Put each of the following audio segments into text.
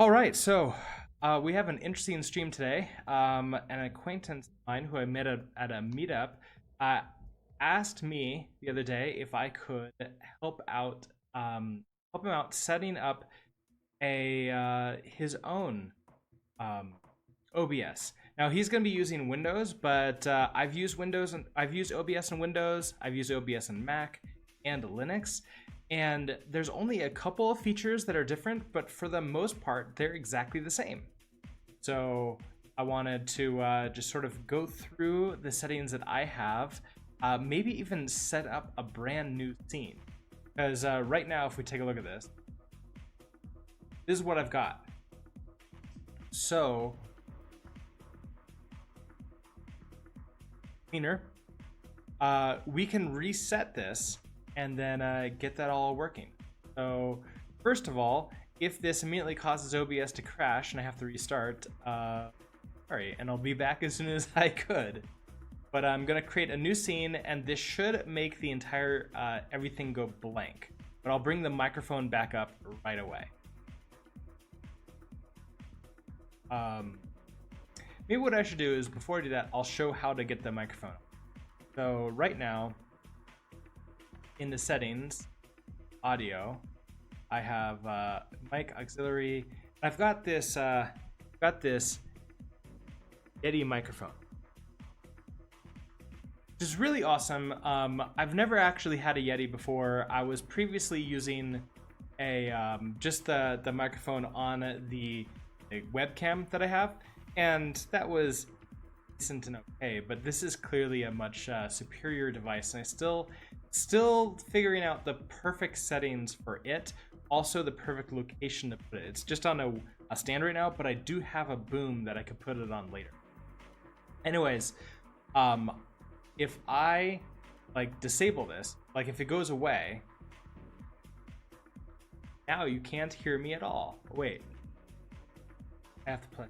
All right, so we have an interesting stream today. An acquaintance of mine who I met at a meetup uh, asked me the other day if I could help out, help him out setting up a his own um, OBS. Now he's going to be using Windows, but I've used Windows and I've used OBS in Windows. I've used OBS in Mac and Linux, and there's only a couple of features that are different, but for the most part, they're exactly the same. So I wanted to just sort of go through the settings that I have, maybe even set up a brand new scene. Because right now, if we take a look at this, this is what I've got. So cleaner. We can reset this and then get that all working. So first of all, if this immediately causes OBS to crash and I have to restart, sorry, and I'll be back as soon as I could. But I'm gonna create a new scene, and this should make the entire everything go blank. But I'll bring the microphone back up right away. Maybe what I should do is, before I do that, I'll show how to get the microphone. So right now, in the settings, audio, I have mic auxiliary. I've got this Yeti microphone, which is really awesome. I've never actually had a Yeti before. I was previously using a just the microphone on the webcam that I have, and that was decent and okay, but this is clearly a much superior device, and I still figuring out the perfect settings for it, also the perfect location to put it. It's just on a stand right now, but I do have a boom that I could put it on later. Anyways, if I like disable this, like if it goes away, now you can't hear me at all. Wait, I have to play.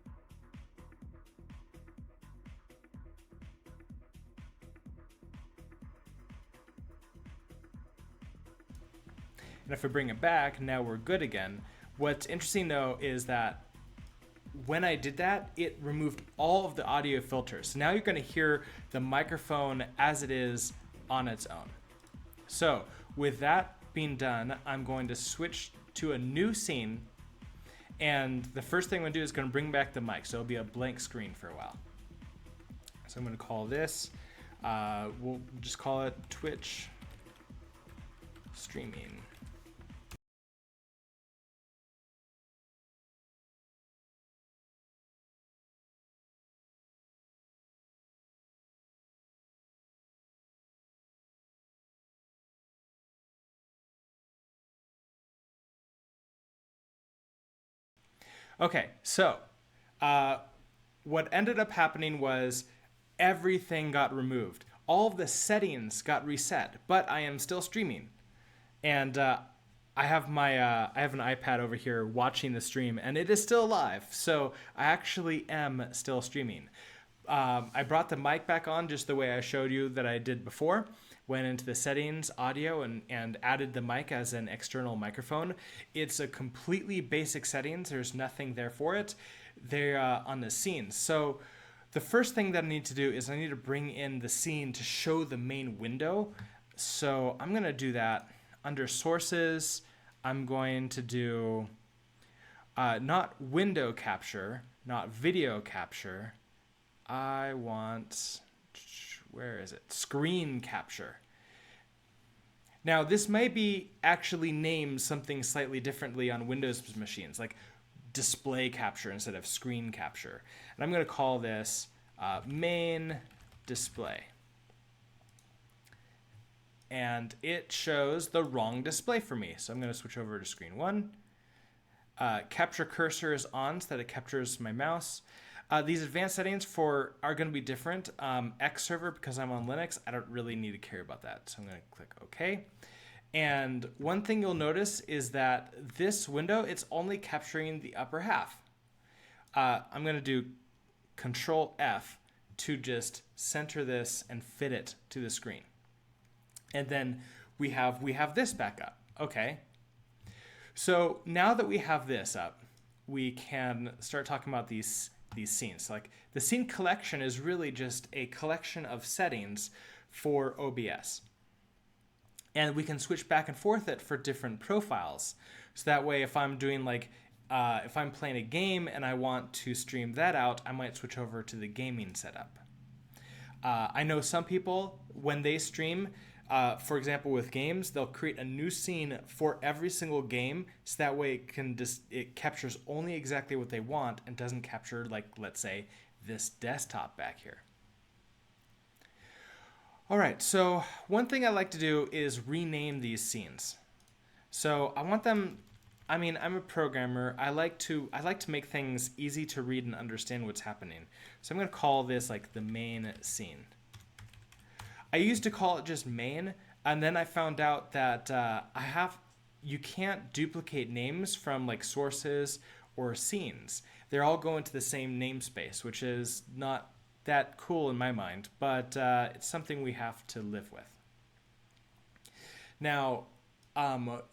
And if I bring it back, now we're good again. What's interesting though is that when I did that, it removed all of the audio filters. So now you're gonna hear the microphone as it is on its own. So with that being done, I'm going to switch to a new scene. And the first thing I'm gonna do is gonna bring back the mic. So it'll be a blank screen for a while. So I'm gonna call this, we'll just call it Twitch streaming. Okay, so what ended up happening was everything got removed. All of the settings got reset, but I am still streaming. And I have I have an iPad over here watching the stream, and it is still live. So I actually am still streaming. I brought the mic back on just the way I showed you that I did before. Went into the settings, audio, and added the mic as an external microphone. It's a completely basic settings. There's nothing there for it. They're on the scene. So the first thing that I need to do is I need to bring in the scene to show the main window. So I'm going to do that. Under sources, I'm going to do not window capture, not video capture. I want, where is it? Screen capture. Now this might be actually named something slightly differently on Windows machines, like display capture instead of screen capture. And I'm going to call this main display. And it shows the wrong display for me. So I'm going to switch over to screen one. Capture cursor is on so that it captures my mouse. These advanced settings are going to be different. X server, because I'm on Linux, I don't really need to care about that. So I'm going to click OK. And one thing you'll notice is that this window, it's only capturing the upper half. I'm going to do Control F to just center this and fit it to the screen. And then we have this back up. Okay. So now that we have this up, we can start talking about these scenes. Like the scene collection is really just a collection of settings for OBS. And we can switch back and forth it for different profiles. So that way, if I'm doing like, if I'm playing a game and I want to stream that out, I might switch over to the gaming setup. I know some people, when they stream, for example, with games, they'll create a new scene for every single game, so that way it captures only exactly what they want and doesn't capture, like, let's say, this desktop back here. All right, so one thing I like to do is rename these scenes. So I want them, I mean, I'm a programmer. I like to make things easy to read and understand what's happening. So I'm going to call this like the main scene. I used to call it just main, and then I found out that you can't duplicate names from like sources or scenes. They're all going to the same namespace, which is not that cool in my mind, but it's something we have to live with. Now,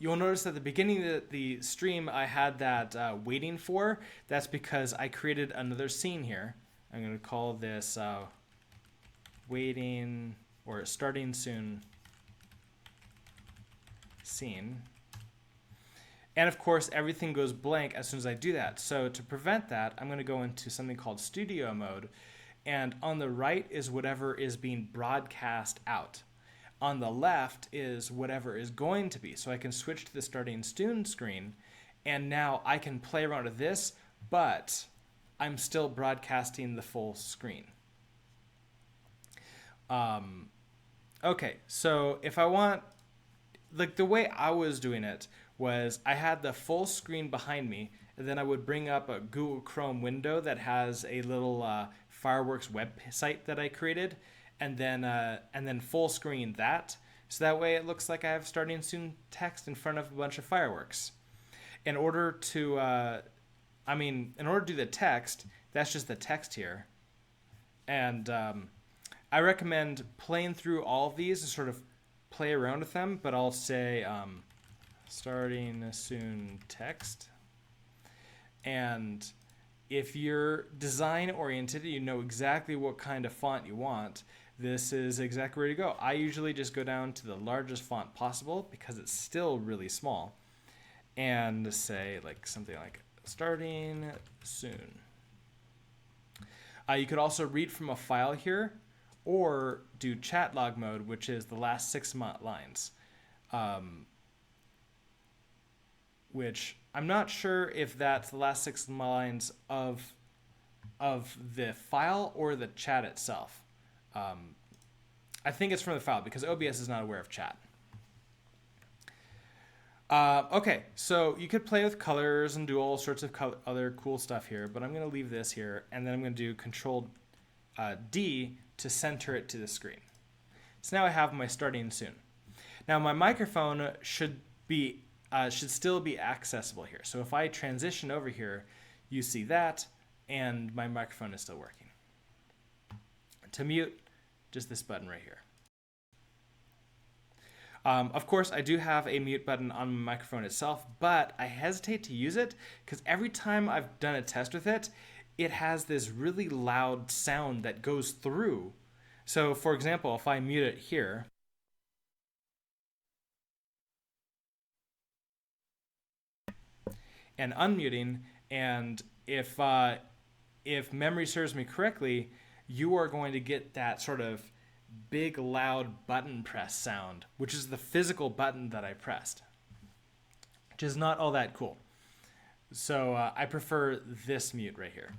you'll notice at the beginning of the stream I had that waiting for. That's because I created another scene here. I'm going to call this waiting or starting soon scene. And of course, everything goes blank as soon as I do that. So to prevent that, I'm going to go into something called studio mode. And on the right is whatever is being broadcast out. On the left is whatever is going to be. So I can switch to the starting soon screen, and now I can play around with this, but I'm still broadcasting the full screen. Okay, so if I want, like the way I was doing it was I had the full screen behind me, and then I would bring up a Google Chrome window that has a little fireworks website that I created, and then full screen that, so that way it looks like I have starting soon text in front of a bunch of fireworks. In order to do the text, that's just the text here, and I recommend playing through all of these to sort of play around with them, but I'll say starting soon text. And if you're design oriented, you know exactly what kind of font you want, this is exactly where to go. I usually just go down to the largest font possible because it's still really small, and say like something like starting soon. You could also read from a file here, or do chat log mode, which is the last 6 lines, which I'm not sure if that's the last 6 lines of the file or the chat itself. I think it's from the file because OBS is not aware of chat. Okay, so you could play with colors and do all sorts of other cool stuff here, but I'm going to leave this here, and then I'm going to do Control D to center it to the screen. So now I have my starting soon. Now my microphone should still be accessible here. So if I transition over here, you see that, and my microphone is still working. To mute, just this button right here. Of course, I do have a mute button on my microphone itself, but I hesitate to use it because every time I've done a test with it, it has this really loud sound that goes through. So for example, if I mute it here, and unmuting, and if memory serves me correctly, you are going to get that sort of big loud button press sound, which is the physical button that I pressed, which is not all that cool. So I prefer this mute right here.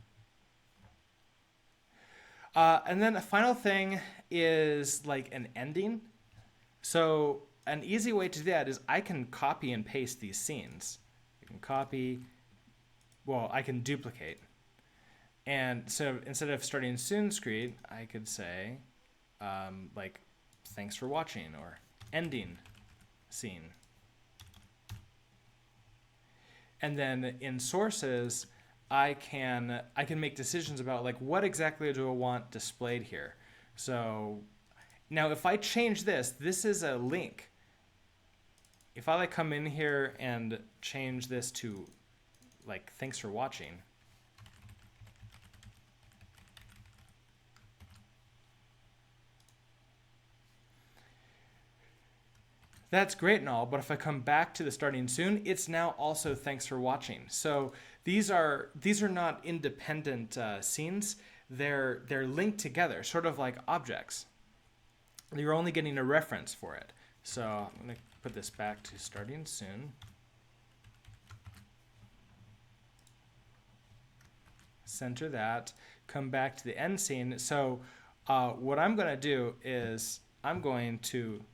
And then the final thing is like an ending. So an easy way to do that is I can copy and paste these scenes. I can copy, well, I can duplicate. And so instead of starting soon screen, I could say like, thanks for watching, or ending scene. And then in sources, I can make decisions about like what exactly do I want displayed here. So now if I change this is a link. If I like come in here and change this to like thanks for watching. That's great and all, but if I come back to the starting soon, it's now also thanks for watching. So these are not independent scenes. They're linked together, sort of like objects. You're only getting a reference for it. So I'm going to put this back to starting soon. Center that. Come back to the end scene. So what I'm going to do is I'm going to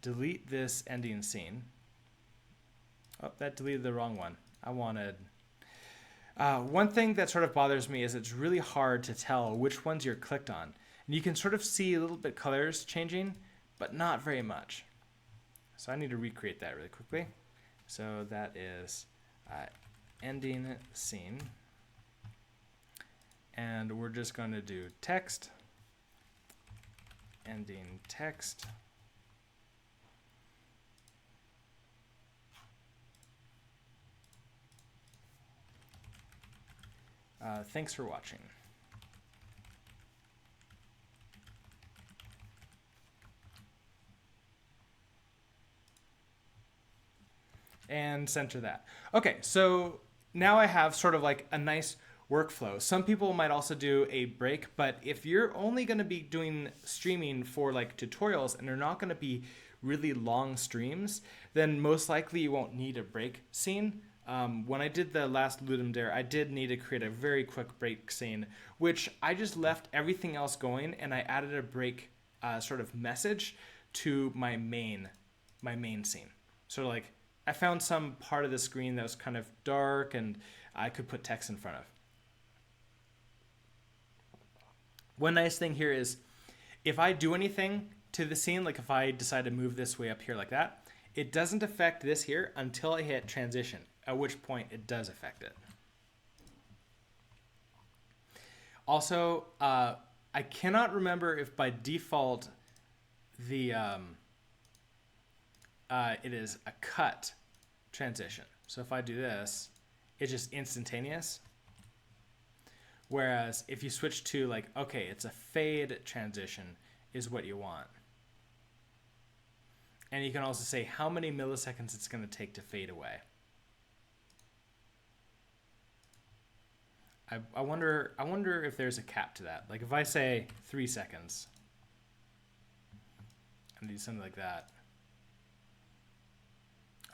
delete this ending scene. Oh, that deleted the wrong one. I wanted... one thing that sort of bothers me is it's really hard to tell which ones you're clicked on. And you can sort of see a little bit colors changing, but not very much. So I need to recreate that really quickly. So that is ending scene. And we're just going to do text, ending text. Thanks for watching. And center that. Okay, so now I have sort of like a nice workflow. Some people might also do a break, but if you're only going to be doing streaming for like tutorials and they're not going to be really long streams, then most likely you won't need a break scene. When I did the last Ludum Dare, I did need to create a very quick break scene, which I just left everything else going and I added a break sort of message to my main scene. So like I found some part of the screen that was kind of dark and I could put text in front of. One nice thing here is if I do anything to the scene, like if I decide to move this way up here like that, it doesn't affect this here until I hit transition, at which point it does affect it. Also, I cannot remember if by default the it is a cut transition. So if I do this, it's just instantaneous. Whereas if you switch to like, okay, it's a fade transition is what you want. And you can also say how many milliseconds it's going to take to fade away. I wonder if there's a cap to that. Like if I say 3 seconds and do something like that.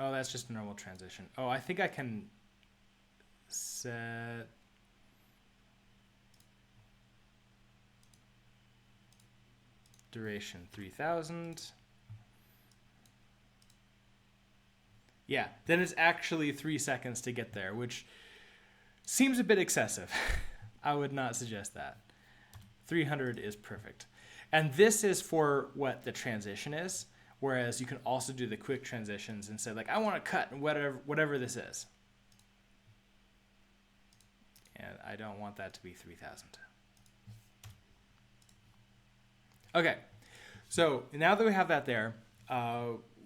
Oh, that's just a normal transition. Oh, I think I can set duration 3000. Yeah, then it's actually 3 seconds to get there, which seems a bit excessive. I would not suggest that. 300 is perfect. And this is for what the transition is, whereas you can also do the quick transitions and say, like, I want to cut whatever this is. And I don't want that to be 3000. Okay, so now that we have that there,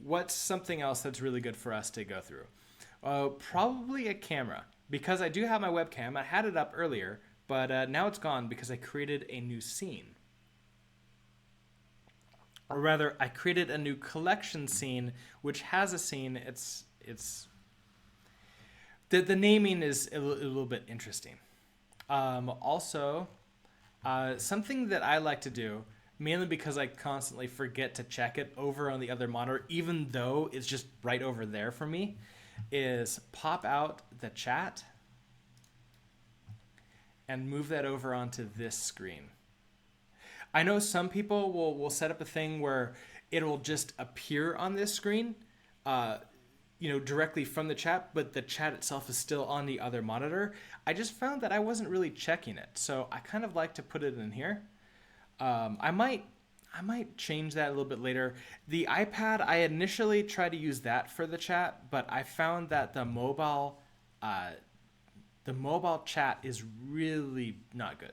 what's something else that's really good for us to go through? Probably a camera, because I do have my webcam. I had it up earlier, but now it's gone because I created a new scene. Or rather, I created a new collection scene, which has a scene. The naming is a little bit interesting. Also, something that I like to do, mainly because I constantly forget to check it over on the other monitor, even though it's just right over there for me, is pop out the chat and move that over onto this screen. I know some people will set up a thing where it'll just appear on this screen, directly from the chat, but the chat itself is still on the other monitor. I just found that I wasn't really checking it, so I kind of like to put it in here. I might change that a little bit later. The iPad, I initially tried to use that for the chat, but I found that the mobile chat is really not good.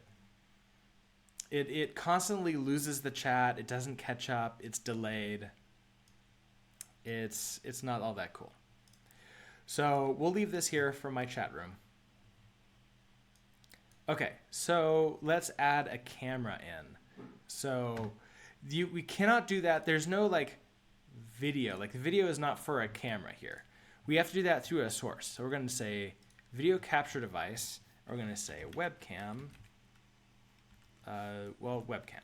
It constantly loses the chat. It doesn't catch up. It's delayed. It's not all that cool. So we'll leave this here for my chat room. Okay, so let's add a camera in. So we cannot do that. There's no like video. Like the video is not for a camera here. We have to do that through a source. So we're going to say video capture device. We're going to say webcam. Webcam.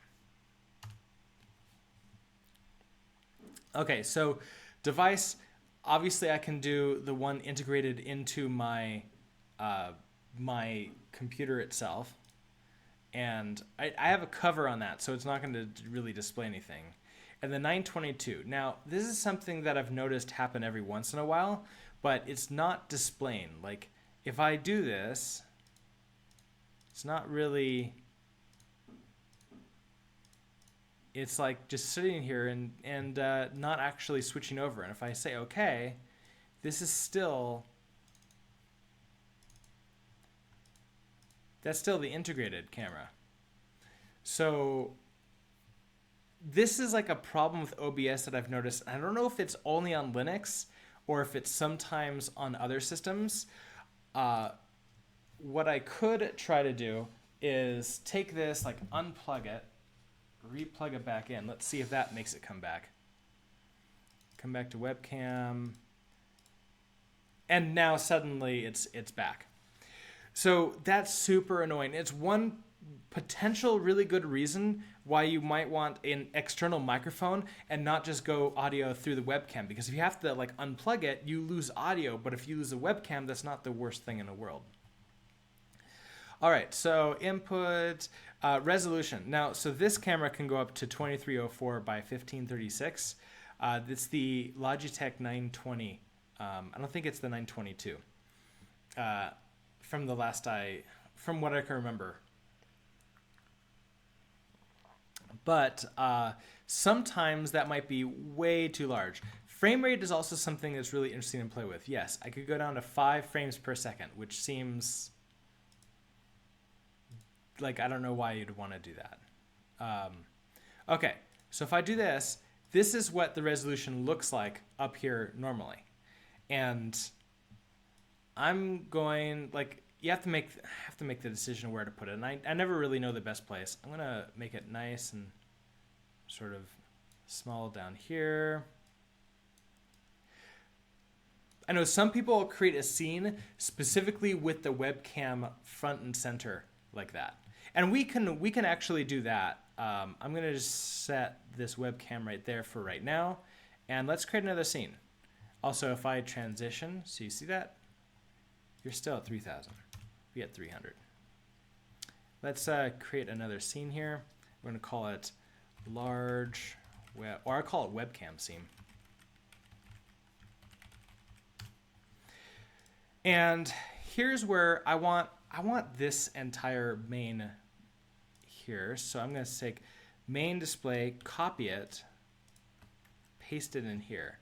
Okay, so device, obviously I can do the one integrated into my my computer itself. And I have a cover on that, so it's not going to really display anything. And the 922. Now, this is something that I've noticed happen every once in a while, but it's not displaying. Like, if I do this, it's not really... It's like just sitting here and not actually switching over. And if I say OK, this is still... That's still the integrated camera. So this is like a problem with OBS that I've noticed. I don't know if it's only on Linux or if it's sometimes on other systems. What I could try to do is take this, like unplug it, replug it back in. Let's see if that makes it come back. Come back to webcam. And now suddenly it's back. So that's super annoying. It's one potential really good reason why you might want an external microphone and not just go audio through the webcam. Because if you have to like unplug it, you lose audio. But if you lose a webcam, that's not the worst thing in the world. All right, so input, resolution. Now, so this camera can go up to 2304 by 1536. It's the Logitech 920. I don't think it's the 922. From what I can remember. But sometimes that might be way too large. Frame rate is also something that's really interesting to play with. Yes, I could go down to 5 frames per second, which seems like I don't know why you'd want to do that. Okay, so if I do this, this is what the resolution looks like up here normally. And I'm going, like, you have to make the decision where to put it. And I never really know the best place. I'm going to make it nice and sort of small down here. I know some people create a scene specifically with the webcam front and center like that. And we can actually do that. I'm going to just set this webcam right there for right now. And let's create another scene. Also, if I transition, so you see that? You're still at 3,000. We at 300. Let's create another scene here. We're going to call it large web, or I call it webcam scene. And here's where I want this entire main here. So I'm going to take main display, copy it, paste it in here.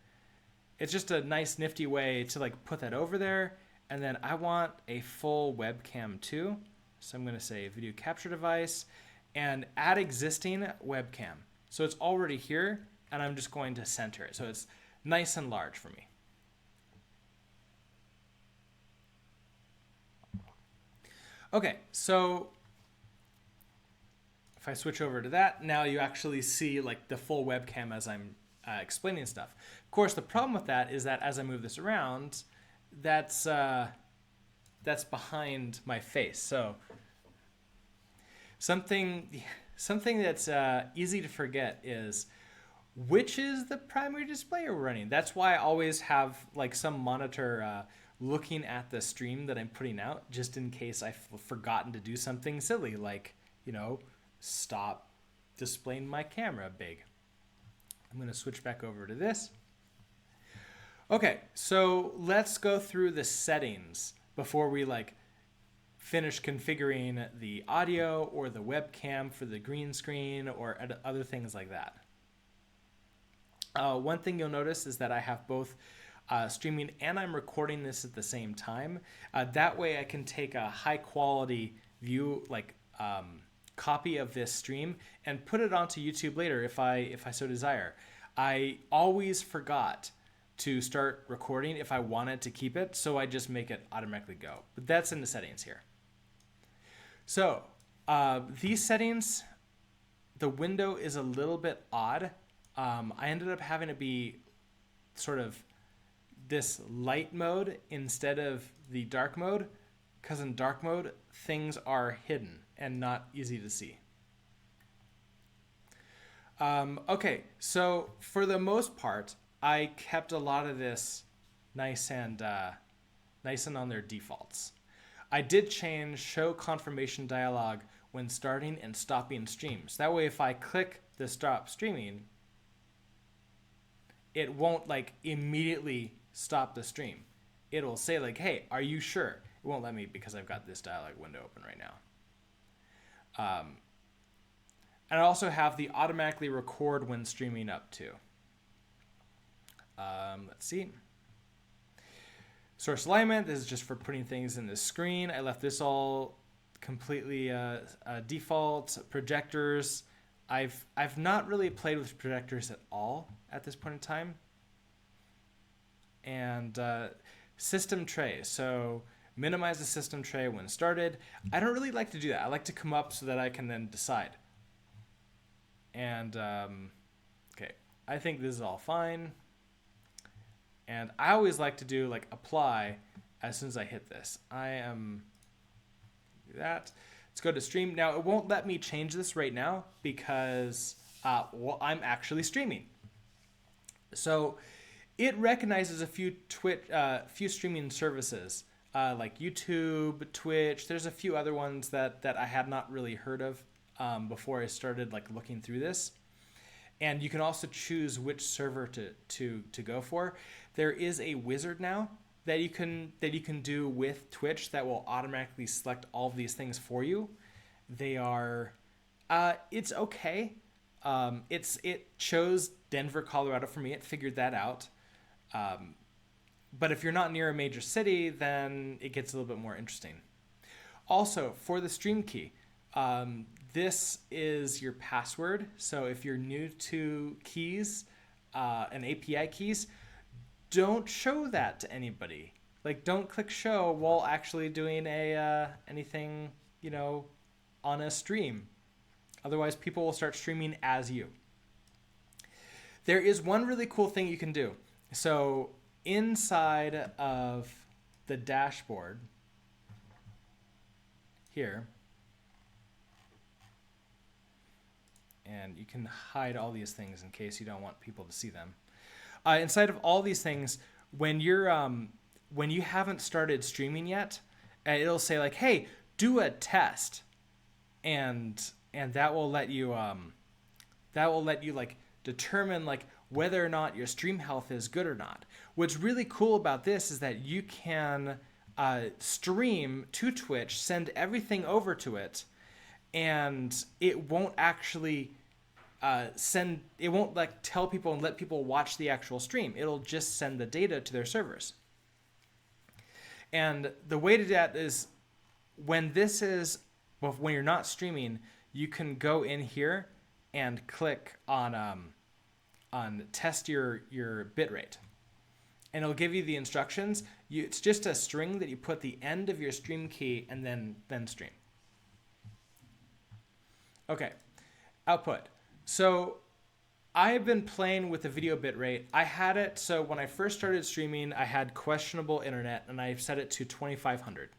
It's just a nice nifty way to like put that over there. And then I want a full webcam too. So I'm going to say video capture device and add existing webcam. So it's already here and I'm just going to center it. So it's nice and large for me. Okay, so if I switch over to that, now you actually see like the full webcam as I'm explaining stuff. Of course, the problem with that is that as I move this around, that's behind my face. So something that's easy to forget is which is the primary display we're running. That's why I always have like some monitor looking at the stream that I'm putting out, just in case I've forgotten to do something silly, like, you know, stop displaying my camera big. I'm going to switch back over to this. Okay, so let's go through the settings before we like finish configuring the audio or the webcam for the green screen or other things like that. One thing you'll notice is that I have both streaming and I'm recording this at the same time. That way I can take a high quality view, like copy of this stream and put it onto YouTube later if I so desire. I always forgot to start recording if I wanted to keep it, so I just make it automatically go. But that's in the settings here. So these settings, the window is a little bit odd. I ended up having to be sort of this light mode instead of the dark mode, because in dark mode, things are hidden and not easy to see. Okay, so for the most part, I kept a lot of this nice and on their defaults. I did change show confirmation dialog when starting and stopping streams. That way, if I click the stop streaming, it won't like immediately stop the stream. It'll say like, hey, are you sure? It won't let me because I've got this dialog window open right now. And I also have the automatically record when streaming up too. Let's see. Source alignment, this is just for putting things in the screen. I left this all completely default. Projectors, I've not really played with projectors at all at this point in time. And system tray, so minimize the system tray when started. I don't really like to do that. I like to come up so that I can then decide. And okay, I think this is all fine. And I always like to do like apply as soon as I hit this. Do that. Let's go to stream. Now it won't let me change this right now because well, I'm actually streaming. So it recognizes a few few streaming services like YouTube, Twitch. There's a few other ones that I had not really heard of before I started like looking through this. And you can also choose which server to go for. There is a wizard now that you can do with Twitch that will automatically select all of these things for you. They are, it's okay. It chose Denver, Colorado for me. It figured that out. But if you're not near a major city, then it gets a little bit more interesting. Also, for the stream key, this is your password. So if you're new to keys and API keys, don't show that to anybody. Like, don't click show while actually doing anything, on a stream. Otherwise, people will start streaming as you. There is one really cool thing you can do. So inside of the dashboard here, and you can hide all these things in case you don't want people to see them. Inside of all these things, when you haven't started streaming yet, it'll say like, "Hey, do a test," and that will let you like determine like whether or not your stream health is good or not. What's really cool about this is that you can stream to Twitch, send everything over to it, and it won't actually it won't like tell people and let people watch the actual stream. It'll just send the data to their servers. And the way to do that is when you're not streaming, you can go in here and click on test your bitrate. And it'll give you the instructions. It's just a string that you put the end of your stream key and then stream. Okay, output. So I've been playing with the video bitrate. I had it, so when I first started streaming, I had questionable internet and I set it to 2500.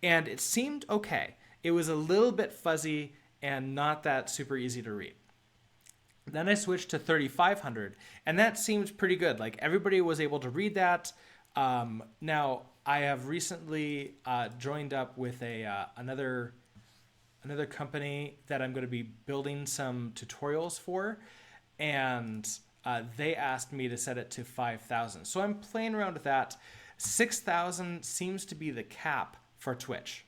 And it seemed okay. It was a little bit fuzzy and not that super easy to read. Then I switched to 3500 and that seemed pretty good. Like everybody was able to read that. Now I have recently joined up with another company that I'm going to be building some tutorials for, and they asked me to set it to 5,000. So I'm playing around with that. 6,000 seems to be the cap for Twitch.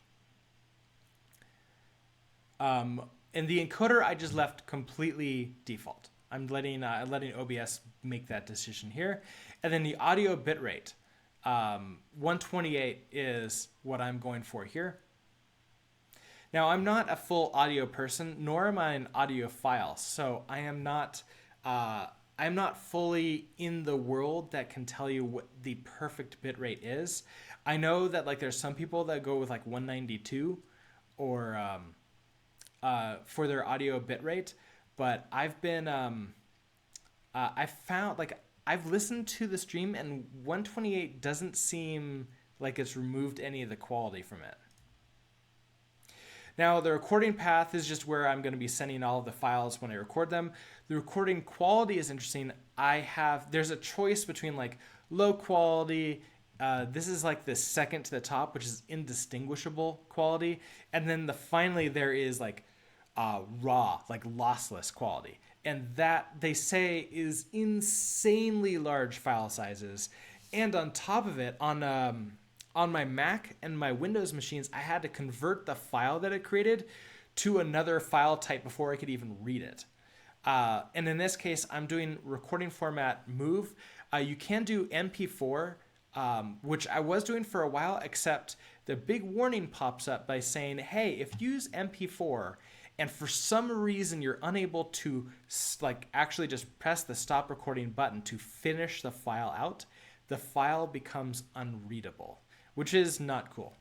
And the encoder I just left completely default. I'm letting OBS make that decision here. And then the audio bitrate, 128 is what I'm going for here. Now, I'm not a full audio person, nor am I an audiophile, so I'm not fully in the world that can tell you what the perfect bitrate is. I know that like there's some people that go with like 192, or for their audio bitrate, but I've been I've found, like, I've listened to the stream and 128 doesn't seem like it's removed any of the quality from it. Now, the recording path is just where I'm going to be sending all of the files when I record them. The recording quality is interesting. There's a choice between like low quality. This is like the second to the top, which is indistinguishable quality. And then finally there is like raw, like lossless quality. And that, they say, is insanely large file sizes. And on top of it, on my Mac and my Windows machines, I had to convert the file that it created to another file type before I could even read it. And in this case, I'm doing recording format MOV. You can do MP4, which I was doing for a while, except the big warning pops up by saying, hey, if you use MP4 and for some reason you're unable to like actually just press the stop recording button to finish the file out, the file becomes unreadable, which is not cool.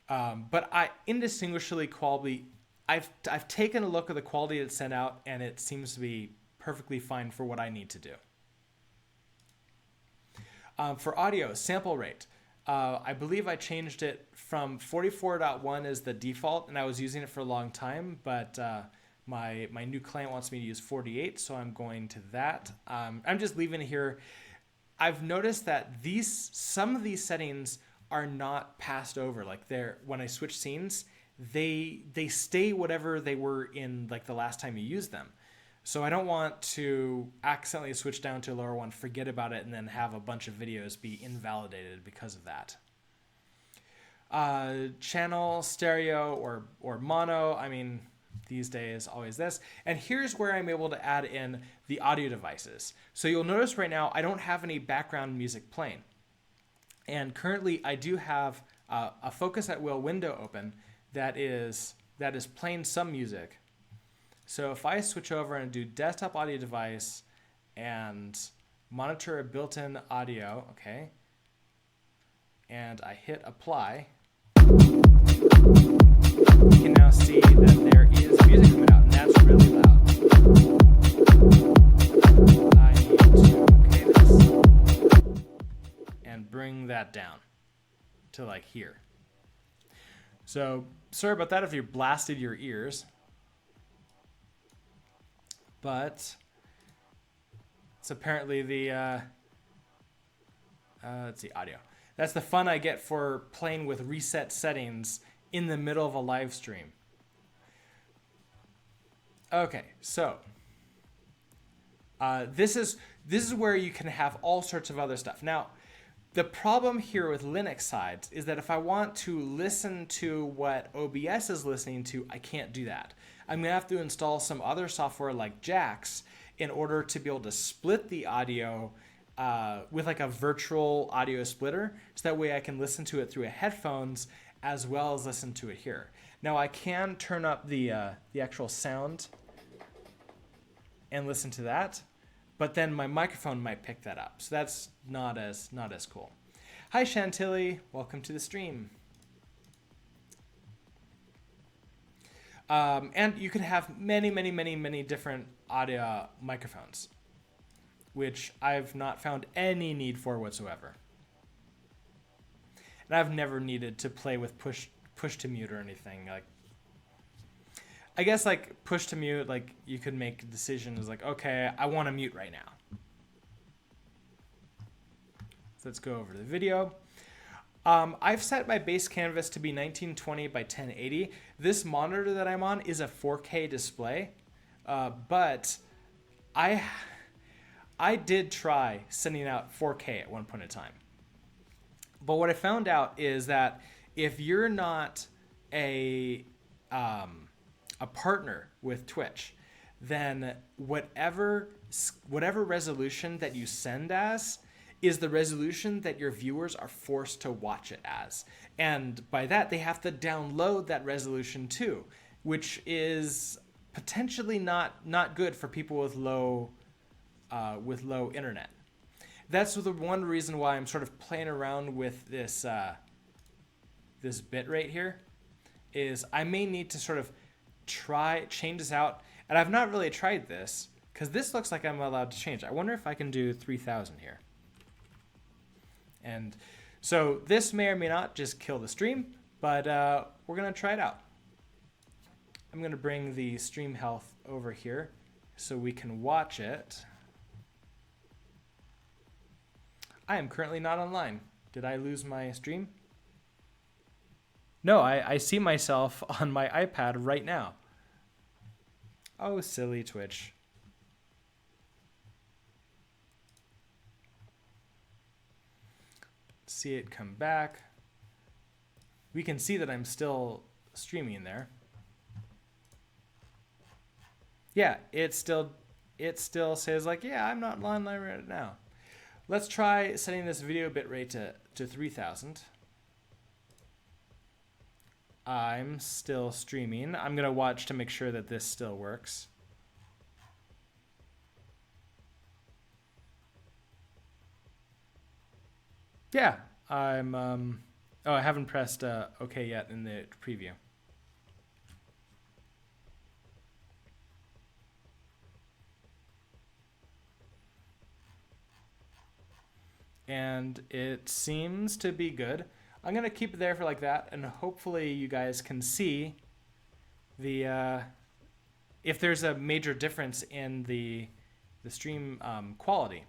But indistinguishably quality, I've taken a look at the quality that's sent out, and it seems to be perfectly fine for what I need to do. For audio, sample rate. I believe I changed it from 44.1 as the default, and I was using it for a long time, but my new client wants me to use 48, so I'm going to that. I'm just leaving it here. I've noticed that some of these settings are not passed over. Like when I switch scenes, they stay whatever they were in like the last time you used them. So I don't want to accidentally switch down to a lower one, forget about it, and then have a bunch of videos be invalidated because of that. Channel, stereo, or mono. I mean, these days, always this. And here's where I'm able to add in the audio devices. So you'll notice right now, I don't have any background music playing. And currently, I do have a Focus at Will window open that is playing some music. So if I switch over and do desktop audio device and monitor a built-in audio, okay, and I hit apply, you can now see that there is music coming out, and that's really loud. I need to okay this and bring that down to like here. So sorry about that if you blasted your ears. But it's apparently the, let's see, audio. That's the fun I get for playing with reset settings in the middle of a live stream. Okay, so this is where you can have all sorts of other stuff. Now, the problem here with Linux sides is that if I want to listen to what OBS is listening to, I can't do that. I'm going to have to install some other software like Jax in order to be able to split the audio with like a virtual audio splitter, so that way I can listen to it through headphones as well as listen to it here. Now I can turn up the actual sound and listen to that, but then my microphone might pick that up. So that's not as cool. Hi Chantilly, welcome to the stream. And you can have many different audio microphones, which I've not found any need for whatsoever. And I've never needed to play with push to mute or anything. Like, I guess like push to mute, like you could make decisions like, okay, I want to mute right now. So let's go over to the video. I've set my base canvas to be 1920 by 1080. This monitor that I'm on is a 4K display, but I did try sending out 4K at one point in time. But what I found out is that if you're not a partner with Twitch, then whatever resolution that you send as is the resolution that your viewers are forced to watch it as. And by that, they have to download that resolution too, which is potentially not good for people with low internet. That's the one reason why I'm sort of playing around with this this bit rate here is I may need to sort of change this out. And I've not really tried this because this looks like I'm allowed to change. I wonder if I can do 3000 here. And so this may or may not just kill the stream, but we're going to try it out. I'm going to bring the stream health over here so we can watch it. I am currently not online. Did I lose my stream? No, I see myself on my iPad right now. Oh, silly Twitch. See it come back. We can see that I'm still streaming there. Yeah, it still says like, yeah, I'm not online right now. Let's try setting this video bitrate to 3000. I'm still streaming. I'm going to watch to make sure that this still works. Yeah, I'm, oh, I haven't pressed OK yet in the preview. And it seems to be good. I'm going to keep it there for like that, and hopefully you guys can see the if there's a major difference in the stream quality.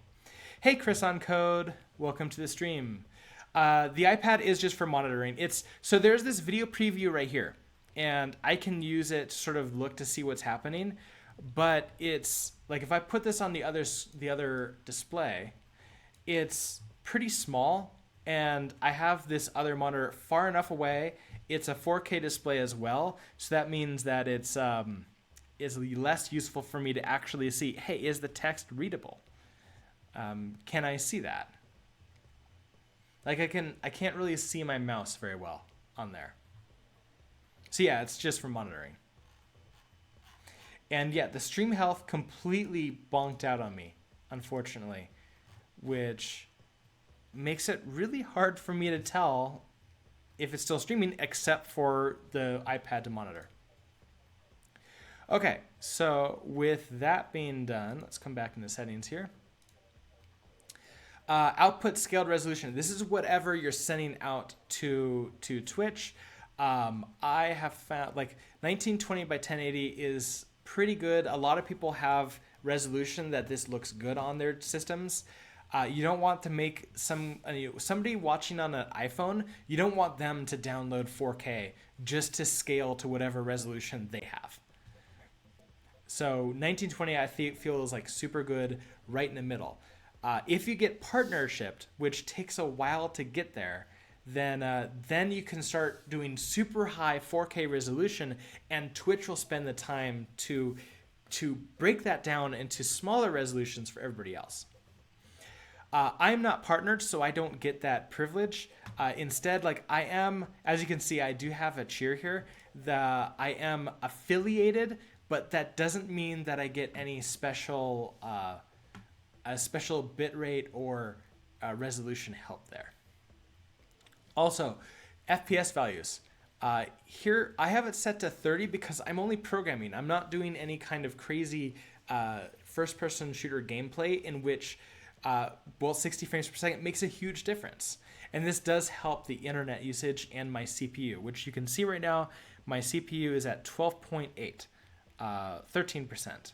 Hey, Chris on Code, welcome to the stream. The iPad is just for monitoring. So there's this video preview right here, and I can use it to sort of look to see what's happening. But it's like if I put this on the other display, it's pretty small, and I have this other monitor far enough away. It's a 4K display as well, so that means that it's less useful for me to actually see, hey, is the text readable? Can I see that? Like I can't really see my mouse very well on there. So yeah, it's just for monitoring. And yeah, the stream health completely bonked out on me, unfortunately, which makes it really hard for me to tell if it's still streaming, except for the iPad to monitor. Okay, so with that being done, let's come back into settings here. Output scaled resolution. This is whatever you're sending out to Twitch. I have found like 1920 by 1080 is pretty good. A lot of people have resolution that this looks good on their systems. You don't want to make somebody watching on an iPhone, you don't want them to download 4K just to scale to whatever resolution they have. So 1920 I feel is like super good right in the middle. If you get partnershiped, which takes a while to get there, then you can start doing super high 4K resolution, and Twitch will spend the time to break that down into smaller resolutions for everybody else. I'm not partnered, so I don't get that privilege. Instead, like I am, as you can see, I do have a cheer here. I am affiliated, but that doesn't mean that I get any special bitrate or resolution help there. Also, FPS values. Here, I have it set to 30 because I'm only programming. I'm not doing any kind of crazy first-person shooter gameplay in which 60 frames per second makes a huge difference. And this does help the internet usage and my CPU, which you can see right now, my CPU is at 12.8, 13%.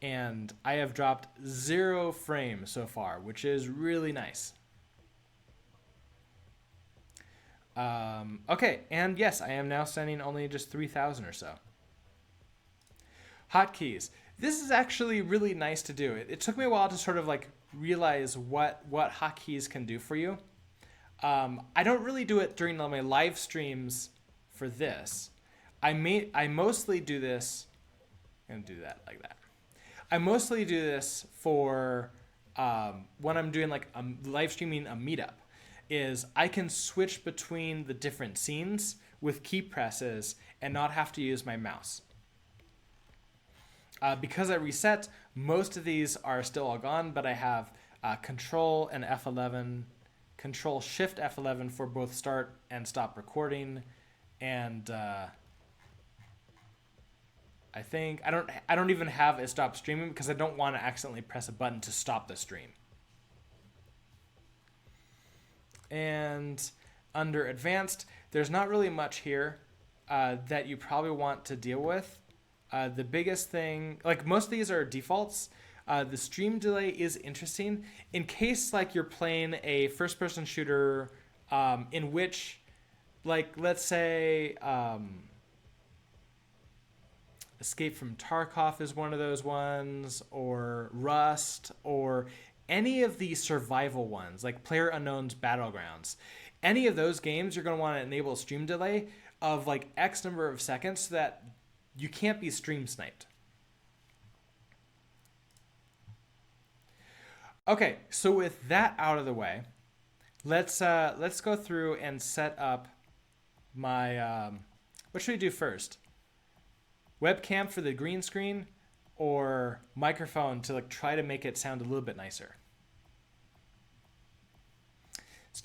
And I have dropped 0 frames so far, which is really nice. Okay, and yes, I am now sending only just 3,000 or so. Hotkeys. This is actually really nice to do. It took me a while to sort of like realize what hotkeys can do for you. I don't really do it during my live streams for this. I mostly do this. I'm gonna do that like that. I mostly do this for when I'm doing like live streaming a meetup. Is I can switch between the different scenes with key presses and not have to use my mouse. Because I reset, most of these are still all gone, but I have Control and F11 Control Shift F11 for both start and stop recording, and I think I don't even have a stop streaming because I don't want to accidentally press a button to stop the stream. And under advanced, there's not really much here that you probably want to deal with. The biggest thing, like most of these are defaults. The stream delay is interesting in case like you're playing a first-person shooter in which, like, let's say Escape from Tarkov is one of those ones, or Rust, or any of the survival ones, like PlayerUnknown's Battlegrounds. Any of those games, you're going to want to enable a stream delay of like X number of seconds so that you can't be stream sniped. Okay, so with that out of the way, let's go through and set up my what should we do first? Webcam for the green screen, or microphone to like try to make it sound a little bit nicer?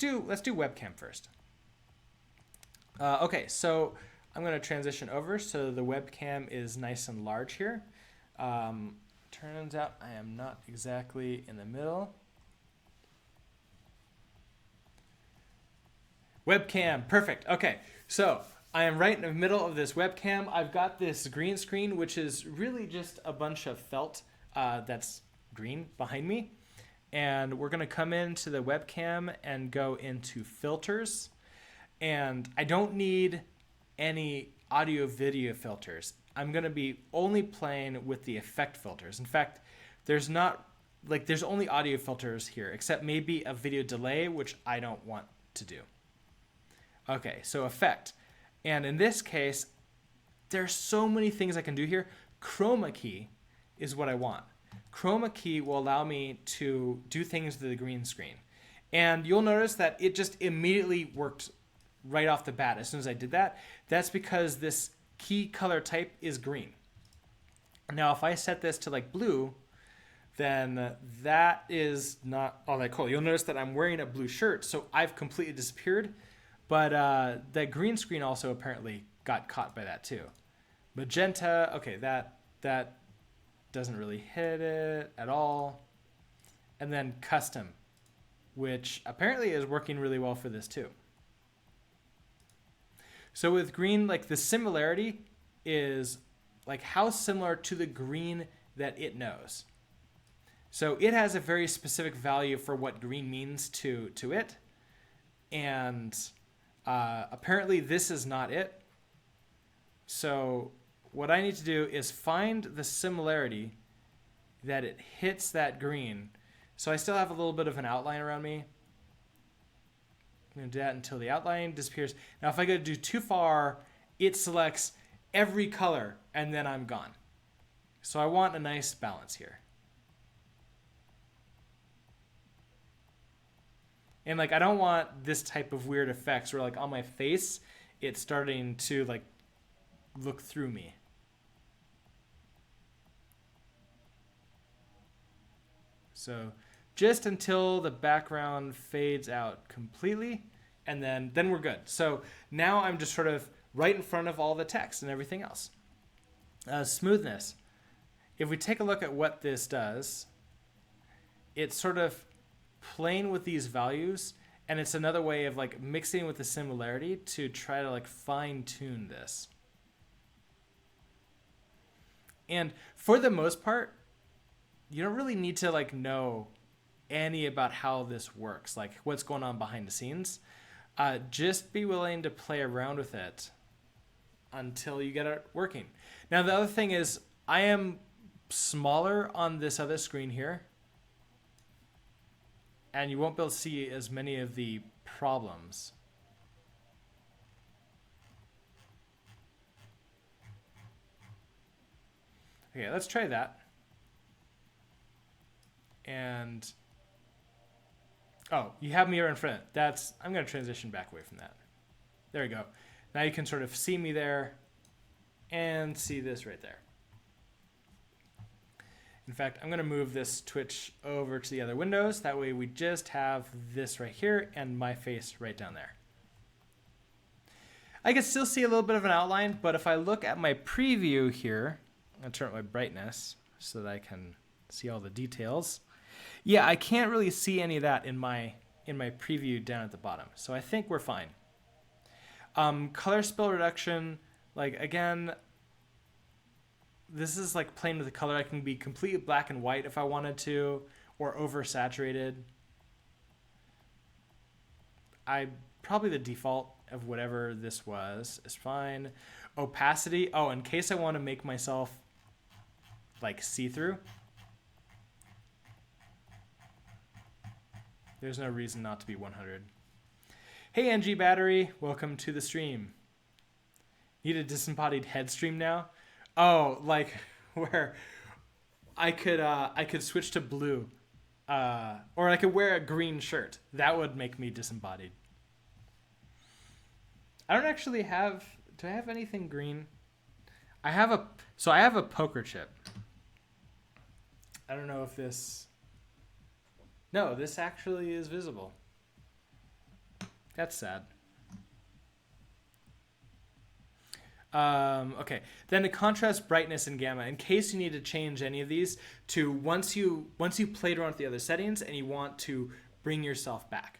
Let's do webcam first. Okay, so I'm going to transition over so the webcam is nice and large here. Turns out I am not exactly in the middle. Webcam, perfect. Okay, so I am right in the middle of this webcam. I've got this green screen, which is really just a bunch of felt that's green behind me. And we're going to come into the webcam and go into filters. And I don't need any audio video filters. I'm going to be only playing with the effect filters. In fact, there's only audio filters here, except maybe a video delay, which I don't want to do. Okay, so effect. And in this case, there's so many things I can do here. Chroma key is what I want. Chroma key will allow me to do things to the green screen. And you'll notice that it just immediately worked right off the bat as soon as I did that. That's because this key color type is green. Now, if I set this to like blue, then that is not all that cool. You'll notice that I'm wearing a blue shirt, so I've completely disappeared. But that green screen also apparently got caught by that too. Magenta, okay, that doesn't really hit it at all. And then custom, which apparently is working really well for this too. So with green, like the similarity is like how similar to the green that it knows. So it has a very specific value for what green means to it. And apparently this is not it. So what I need to do is find the similarity that it hits that green. So I still have a little bit of an outline around me. I'm going to do that until the outline disappears. Now, if I go do too far, it selects every color, and then I'm gone. So I want a nice balance here. And like, I don't want this type of weird effects where like on my face, it's starting to like look through me. So just until the background fades out completely, and then we're good. So now I'm just sort of right in front of all the text and everything else. Smoothness. If we take a look at what this does, it's sort of playing with these values, and it's another way of like mixing with the similarity to try to like fine tune this. And for the most part, you don't really need to like know any about how this works, like what's going on behind the scenes. Just be willing to play around with it until you get it working. Now, the other thing is I am smaller on this other screen here, and you won't be able to see as many of the problems. Okay, let's try that. And oh, you have me right in front. I'm going to transition back away from that. There we go. Now you can sort of see me there and see this right there. In fact, I'm going to move this Twitch over to the other windows. That way we just have this right here and my face right down there. I can still see a little bit of an outline, but if I look at my preview here, I'll turn up my brightness so that I can see all the details. Yeah, I can't really see any of that in my preview down at the bottom. So I think we're fine. Color spill reduction, like again, this is like playing with the color. I can be completely black and white if I wanted to, or oversaturated. Probably the default of whatever this was is fine. Opacity, oh, in case I want to make myself like see-through. There's no reason not to be 100. Hey NG Battery, welcome to the stream. Need a disembodied head stream now? Oh, like where I could switch to blue, or I could wear a green shirt. That would make me disembodied. I don't actually have. Do I have anything green? I have a poker chip. I don't know if this. No, this actually is visible. That's sad. Okay, then the contrast, brightness, and gamma. In case you need to change any of these to once you played around with the other settings and you want to bring yourself back.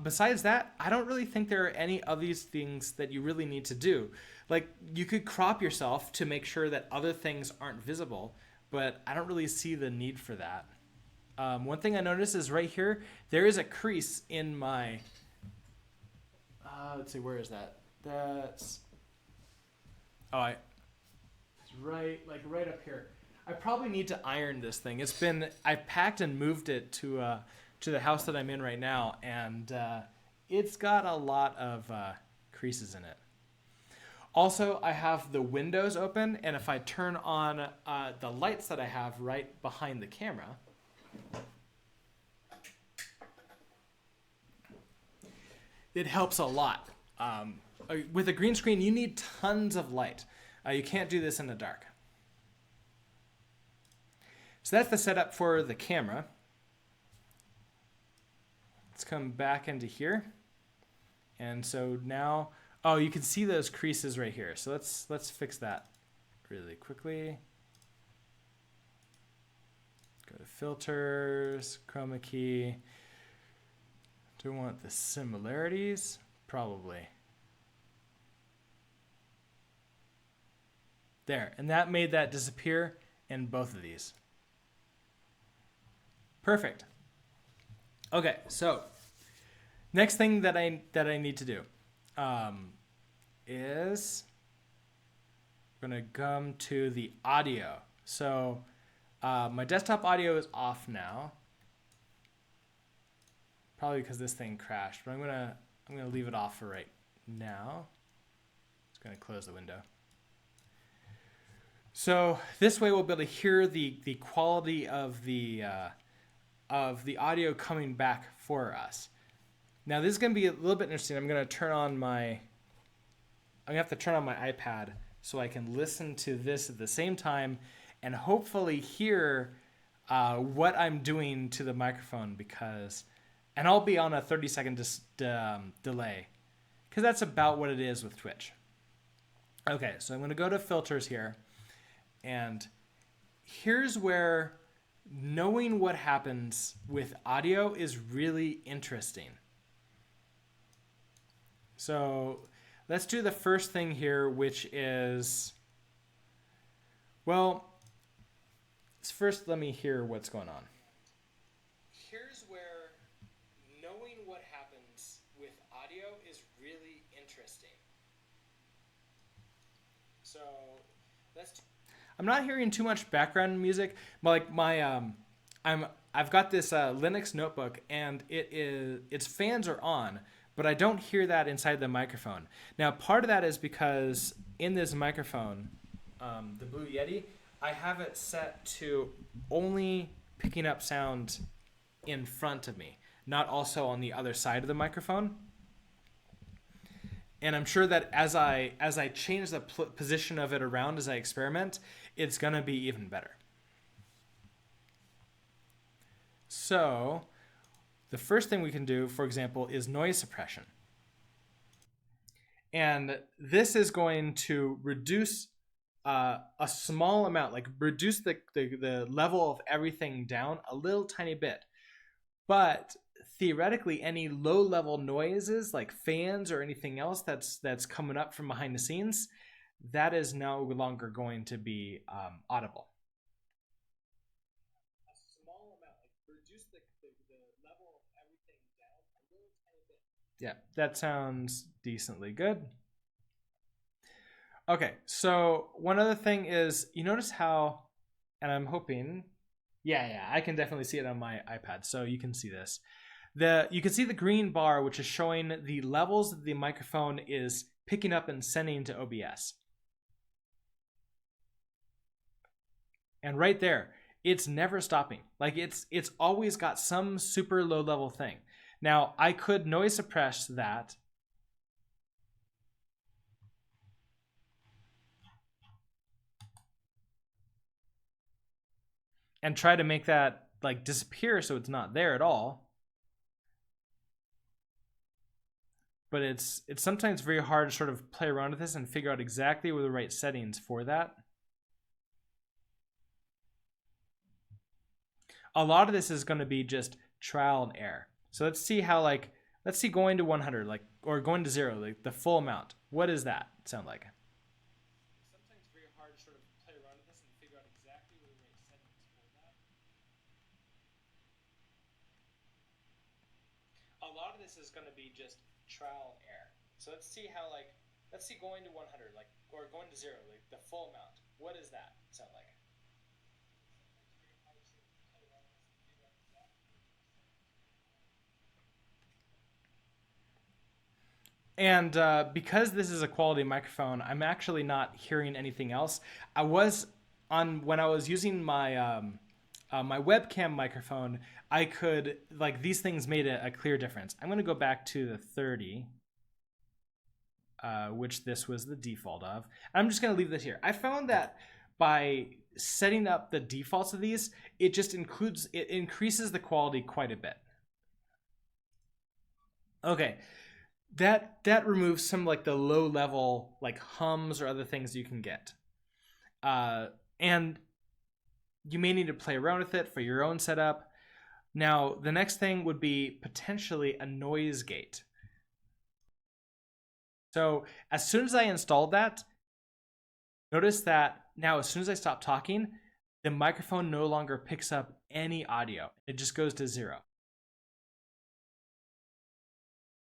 Besides that, I don't really think there are any of these things that you really need to do. Like you could crop yourself to make sure that other things aren't visible, but I don't really see the need for that. One thing I noticed is right here, there is a crease in my, let's see, where is that? That's, it's right up here. I probably need to iron this thing. I've packed and moved it to the house that I'm in right now, and it's got a lot of creases in it. Also, I have the windows open, and if I turn on the lights that I have right behind the camera, it helps a lot. With a green screen, you need tons of light. You can't do this in the dark. So that's the setup for the camera. Let's come back into here. And so now, oh, you can see those creases right here. So let's fix that really quickly. Go to filters, chroma key. Do we want the similarities? Probably. There, and that made that disappear in both of these. Perfect. Okay, so next thing that I need to do is we're gonna come to the audio. So my desktop audio is off now, probably because this thing crashed. But I'm gonna leave it off for right now. Just gonna close the window. So this way we'll be able to hear the quality of the audio coming back for us. Now this is going to be a little bit interesting. I'm going to have to turn on my iPad so I can listen to this at the same time and hopefully hear what I'm doing to the microphone, and I'll be on a 30-second delay, because that's about what it is with Twitch. Okay, so I'm going to go to filters here. And here's where knowing what happens with audio is really interesting. So let's do the first thing here, which is, well, first let me hear what's going on. Here's where knowing what happens with audio is really interesting. So let's I'm not hearing too much background music. Like I've got this Linux notebook, and its fans are on, but I don't hear that inside the microphone. Now, part of that is because in this microphone, the Blue Yeti, I have it set to only picking up sound in front of me, not also on the other side of the microphone. And I'm sure that as I change the position of it around as I experiment, it's gonna be even better. So the first thing we can do, for example, is noise suppression. And this is going to reduce a small amount, like reduce the level of everything down a little tiny bit. But theoretically, any low level noises like fans or anything else that's coming up from behind the scenes, that is no longer going to be audible. A small amount, like reduce the level of everything down a little tiny bit. Yeah, that sounds decently good. Okay, so one other thing is, you notice how, and I'm hoping, yeah, I can definitely see it on my iPad, so you can see this. You can see the green bar, which is showing the levels that the microphone is picking up and sending to OBS. And right there, it's never stopping. Like it's always got some super low level thing. Now, I could noise suppress that. And try to make that like disappear so it's not there at all. But it's sometimes very hard to sort of play around with this and figure out exactly what the right settings for that. A lot of this is going to be just trial and error. So let's see how let's see going to 100 or going to 0, like the full amount. What does that sound like? Sometimes very hard to sort of play around with this and figure out exactly what the right settings for that. A lot of this is going to be just trial and error. So let's see how let's see going to 100 or going to 0, like the full amount. What does that sound like? And because this is a quality microphone, I'm actually not hearing anything else. I was when I was using my my webcam microphone, I could these things made a clear difference. I'm going to go back to the 30, which this was the default of. I'm just going to leave this here. I found that by setting up the defaults of these, it increases the quality quite a bit. Okay. That removes some the low level hums or other things you can get, and you may need to play around with it for your own setup. Now the next thing would be potentially a noise gate. So as soon as I installed that, notice that now as soon as I stop talking, the microphone no longer picks up any audio. It just goes to 0.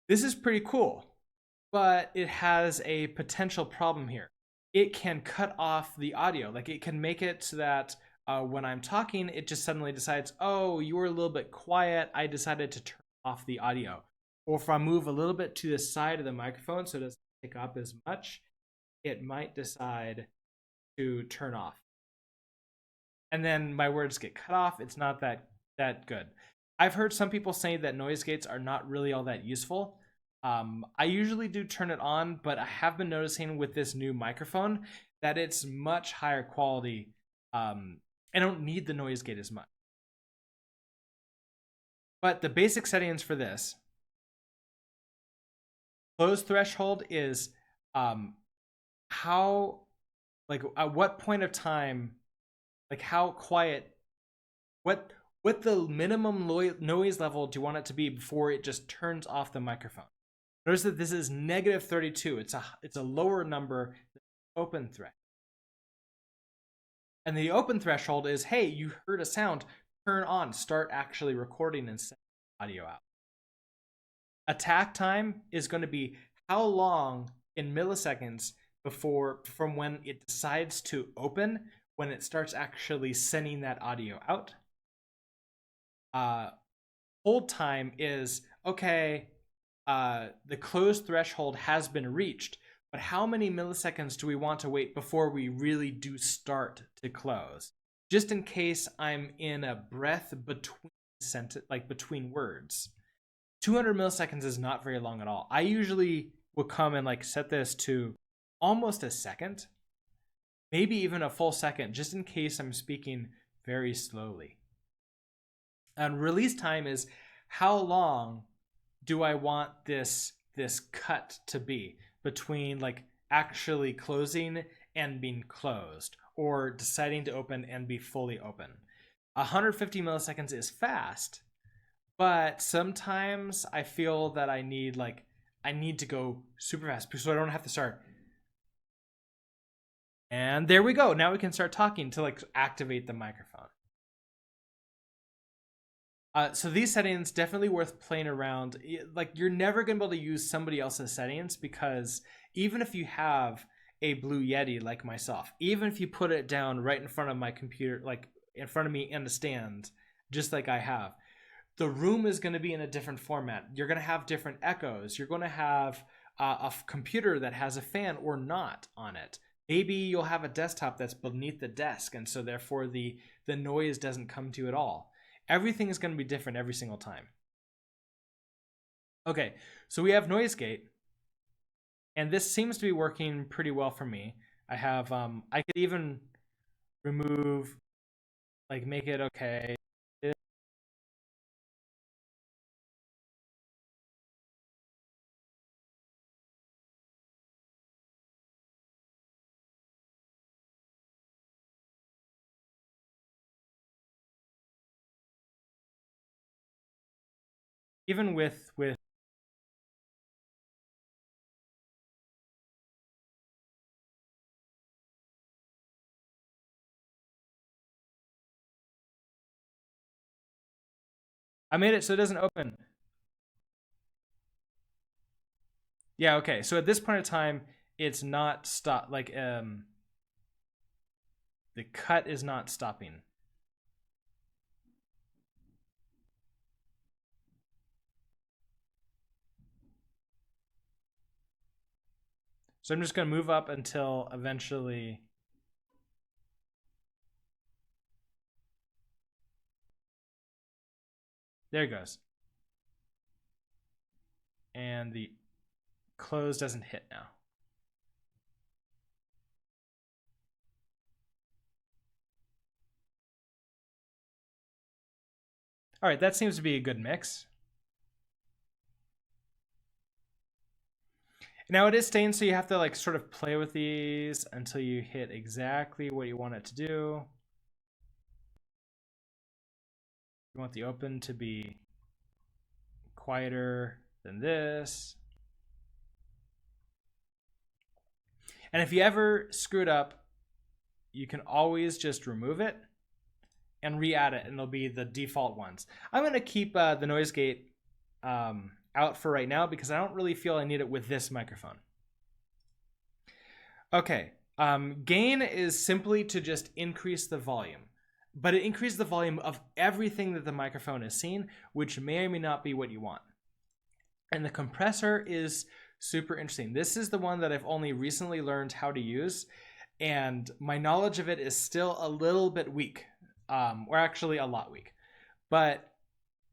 This is pretty cool, but it has a potential problem here. It can cut off the audio. It can make it so that when I'm talking, it just suddenly decides, oh, you were a little bit quiet. I decided to turn off the audio. Or if I move a little bit to the side of the microphone so it doesn't pick up as much, it might decide to turn off. And then my words get cut off. It's not that good. I've heard some people say that noise gates are not really all that useful. I usually do turn it on, but I have been noticing with this new microphone that it's much higher quality. I don't need the noise gate as much. But the basic settings for this, close threshold is how, at what point of time, how quiet, what the minimum noise level do you want it to be before it just turns off the microphone. Notice that this is negative 32. It's a lower number than the open threshold. And the open threshold is, hey, you heard a sound, turn on, start actually recording and sending audio out. Attack time is going to be how long in milliseconds from when it decides to open, when it starts actually sending that audio out. Hold time is, okay, the close threshold has been reached, but how many milliseconds do we want to wait before we really do start to close? Just in case I'm in a breath between words. 200 milliseconds is not very long at all. I usually will come and like set this to almost a second, maybe even a full second, just in case I'm speaking very slowly. And release time is how long do I want this cut to be between like actually closing and being closed, or deciding to open and be fully open. 150 milliseconds is fast, but sometimes I feel that I need to go super fast so I don't have to start. And there we go. Now we can start talking to like activate the microphone. So these settings definitely worth playing around. Like you're never gonna be able to use somebody else's settings, because even if you have a Blue Yeti like myself, even if you put it down right in front of my computer, like in front of me in the stand, just like I have, the room is going to be in a different format. You're going to have different echoes. You're going to have a computer that has a fan or not on it. Maybe you'll have a desktop that's beneath the desk, and so therefore the noise doesn't come to you at all. Everything is going to be different every single time. Okay, so we have noise gate, and this seems to be working pretty well for me. I have I could even remove, like make it okay. Even with I made it so it doesn't open. Yeah, okay. So at this point in time, it's not stop, like the cut is not stopping. So I'm just going to move up until eventually there it goes. And the close doesn't hit now. All right, that seems to be a good mix. Now it is staying, so you have to like sort of play with these until you hit exactly what you want it to do. You want the open to be quieter than this. And if you ever screwed up, you can always just remove it and re-add it, and it'll be the default ones. I'm going to keep the noise gate out for right now because I don't really feel I need it with this microphone. Okay, gain is simply to just increase the volume, but it increases the volume of everything that the microphone is seeing, which may or may not be what you want. And the compressor is super interesting. This is the one that I've only recently learned how to use, and my knowledge of it is still a little bit weak, or actually a lot weak. But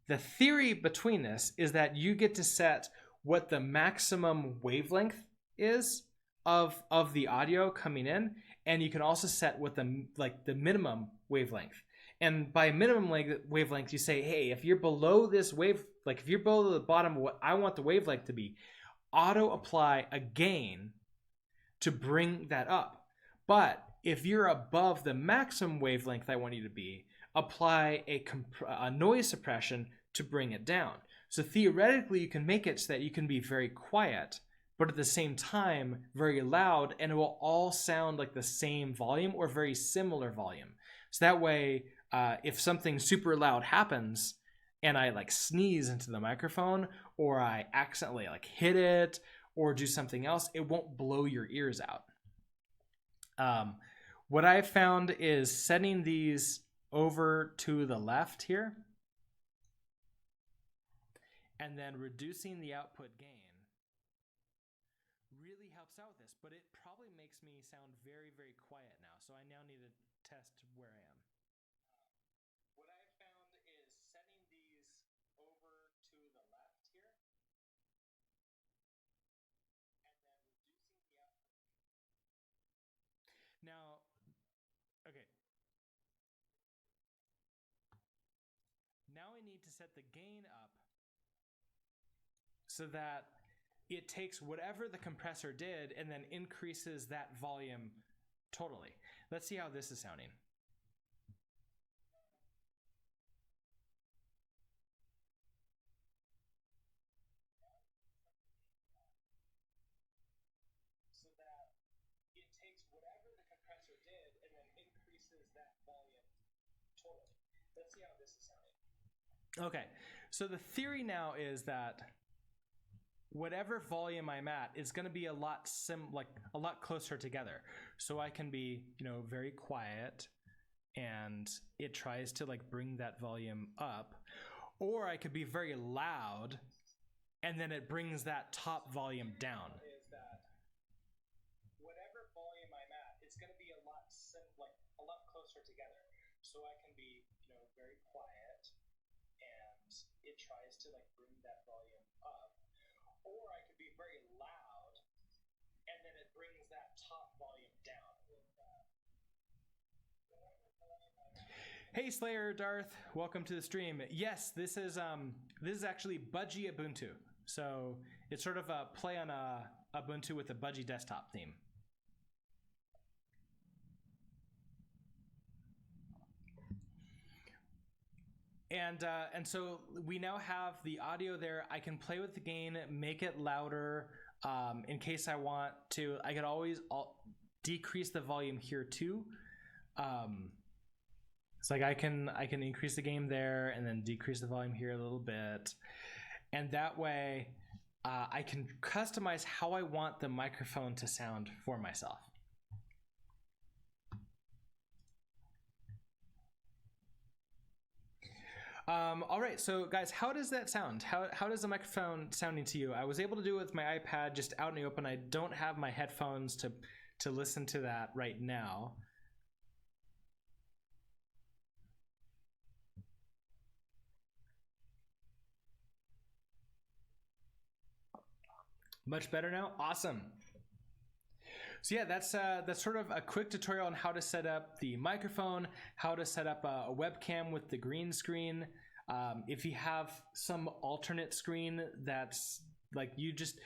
the theory between this is that you get to set what the maximum wavelength is of the audio coming in, and you can also set what the minimum wavelength. And by minimum wavelength, you say, hey, if you're below this wave, like if you're below the bottom of what I want the wavelength to be, auto apply a gain to bring that up. But if you're above the maximum wavelength I want you to be, apply a noise suppression to bring it down. So theoretically, you can make it so that you can be very quiet, but at the same time, very loud, and it will all sound like the same volume or very similar volume. So that way, if something super loud happens and I like sneeze into the microphone, or I accidentally like hit it or do something else, it won't blow your ears out. What I've found is setting these over to the left here and then reducing the output gain really helps out with this, but it probably makes me sound very, very quiet now. So I now need to test where I am. What I found is setting these over to the left here need to set the gain up so that it takes whatever the compressor did and then increases that volume totally. Let's see how this is sounding. So that it takes whatever the compressor did and then increases that volume totally. Let's see how this is sounding. Okay, so the theory now is that whatever volume I'm at is going to be a lot closer together. So I can be, very quiet and it tries to bring that volume up, or I could be very loud and then it brings that top volume down. Is that whatever volume I'm at, it's going to be a lot closer together. So I can be, very quiet and it tries to bring that volume up, or I could be very loud and then it brings that top volume down. Hey Slayer Darth, welcome to the stream. Yes, this is actually Budgie Ubuntu. So it's sort of a play on Ubuntu with a Budgie desktop theme. And so we now have the audio there. I can play with the gain, make it louder in case I want to. I could always decrease the volume here too. It's I can increase the gain there and then decrease the volume here a little bit. And that way I can customize how I want the microphone to sound for myself. All right, so guys, how does that sound? How does the microphone sounding to you? I was able to do it with my iPad just out in the open. I don't have my headphones to listen to that right now. Much better now? Awesome. So yeah, that's sort of a quick tutorial on how to set up the microphone, how to set up a webcam with the green screen. If you have some alternate screen that's you just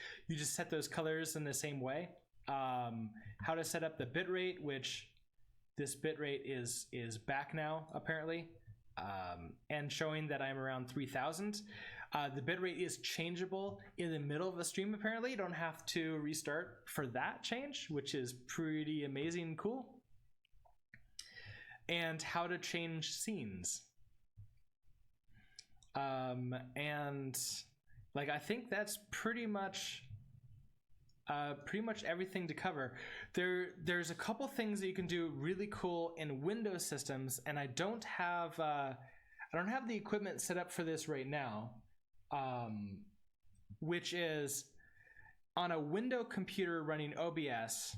set those colors in the same way. How to set up the bitrate, which this bitrate is back now apparently. And showing that I'm around 3000. The bitrate is changeable in the middle of a stream apparently. You don't have to restart for that change, which is pretty amazing and cool. And how to change scenes. And I think that's pretty much everything to cover. There's a couple things that you can do really cool in Windows systems, and I don't have the equipment set up for this right now, which is on a Windows computer running OBS.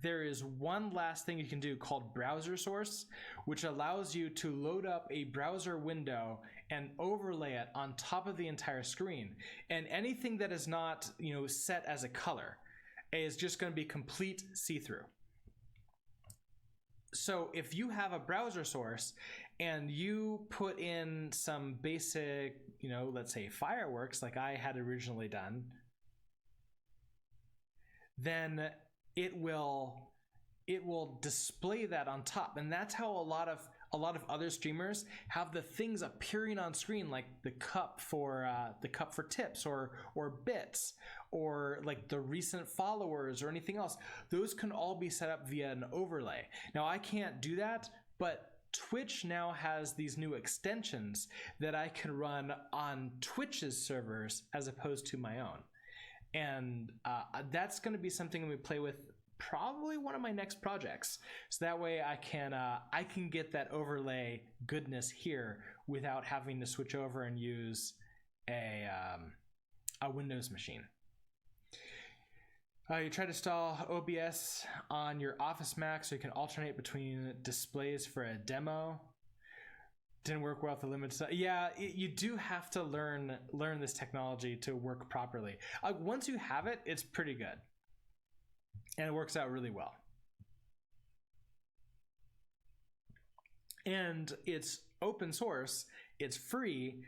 There is one last thing you can do called browser source, which allows you to load up a browser window and overlay it on top of the entire screen. And anything that is not, set as a color is just going to be complete see-through. So if you have a browser source and you put in some basic, let's say fireworks like I had originally done, then it will display that on top, and that's how a lot of other streamers have the things appearing on screen, like the cup for tips or bits, or the recent followers or anything else. Those can all be set up via an overlay. Now I can't do that, but Twitch now has these new extensions that I can run on Twitch's servers as opposed to my own. And that's going to be something we play with probably one of my next projects. So that way I can get that overlay goodness here without having to switch over and use a Windows machine. You try to install OBS on your Office Mac so you can alternate between displays for a demo. Didn't work well with the limited. Yeah, you do have to learn this technology to work properly. Once you have it, it's pretty good, and it works out really well. And it's open source, It's free.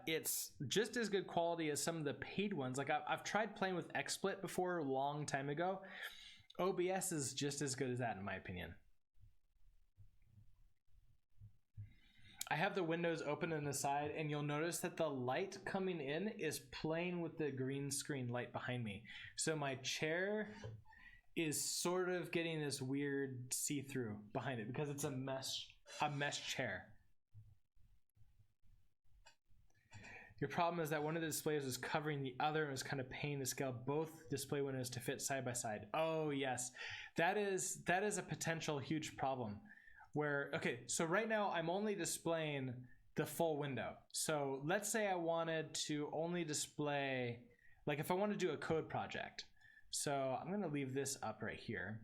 It's just as good quality as some of the paid ones. Like I've tried playing with XSplit before a long time ago. OBS is just as good as that in my opinion. I have the windows open on the side, and you'll notice that the light coming in is playing with the green screen light behind me. So my chair is sort of getting this weird see-through behind it because it's a mesh chair. Your problem is that one of the displays is covering the other and is kind of paying to scale both display windows to fit side by side. Oh yes, that is a potential huge problem. Where, okay, so right now I'm only displaying the full window. So let's say I wanted to only display, like if I want to do a code project. So I'm gonna leave this up right here.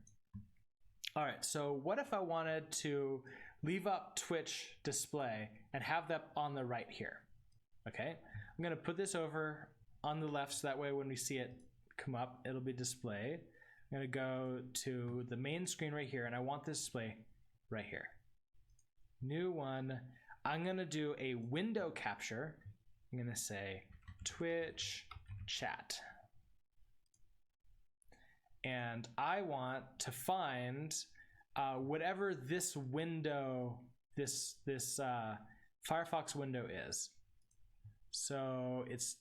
All right, so what if I wanted to leave up Twitch display and have that on the right here? Okay, I'm gonna put this over on the left so that way when we see it come up, it'll be displayed. I'm gonna go to the main screen right here and I want this display right here. New one. I'm gonna do a window capture. I'm gonna say Twitch chat. And I want to find whatever this window, this Firefox window is. So it's